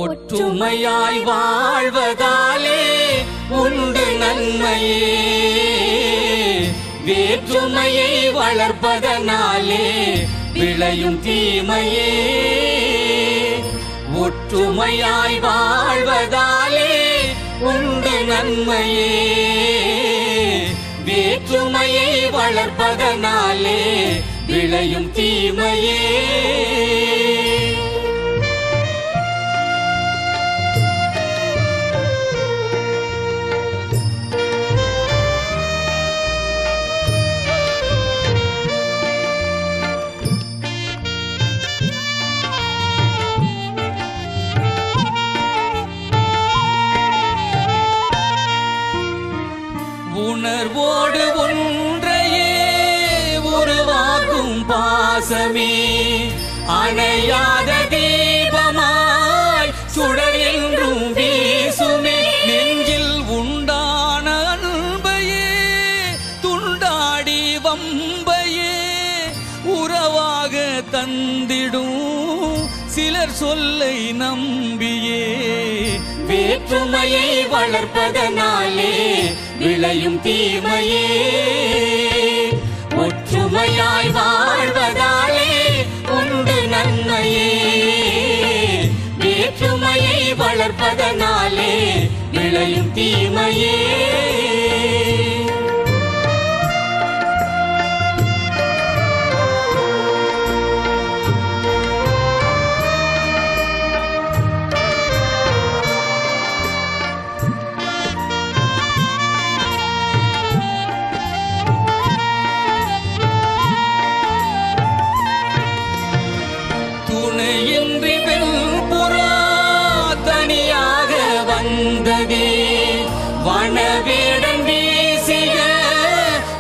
ஒற்றுமையாய் வாழ்வதாலே உண்டு நன்மையே, வேற்றுமையை வளர்ப்பதனாலே விளையும் தீமையே. ஒற்றுமையாய் வாழ்வதாலே உண்டு நன்மையே, வேற்றுமையை வளர்ப்பதனாலே விளையும் தீமையே. உணர்வோடு ஒன்றையே உருவாக்கும் பாசமே, அணையாத தீபமாய் சுடர் என்றும் வீசுமே. நெஞ்சில் உண்டான அன்பையே துண்டாடி வம்பையே உறவாக தந்திடும் சிலர் சொல்லை நம்பியே. வேற்றுமையை வளர்ப்பதனாலே விளையும் தீமையே, ஒற்றுமையாய் வாழ்வதாலே உண்டு நன்மையே, வேற்றுமையை வளர்ப்பதனாலே விளையும் தீமையே. துணையின்றி வெண்புறா தனியாக வந்ததே, வனவேடன் வீசிய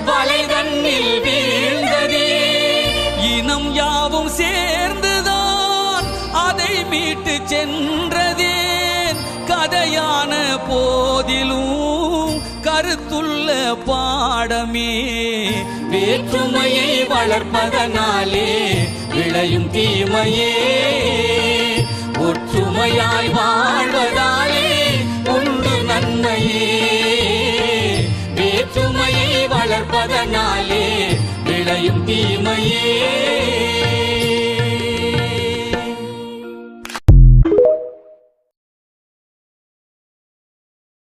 வலைதன்னில் வீழ்ந்ததே. இனம் யாவும் சேர்ந்துதான் அதை மீட்டு சென்றதே. கதையான போதிலும் கருத்துள்ள பாடமே, வேற்றுமையை வளர்ப்பதனாலே விளையும் தீமையே, ஒற்றுமையாய் வாழ்வதாலே உண்டு நன்மையே, வேற்றுமையை வளர்ப்பதனாலே விளையும் தீமையே.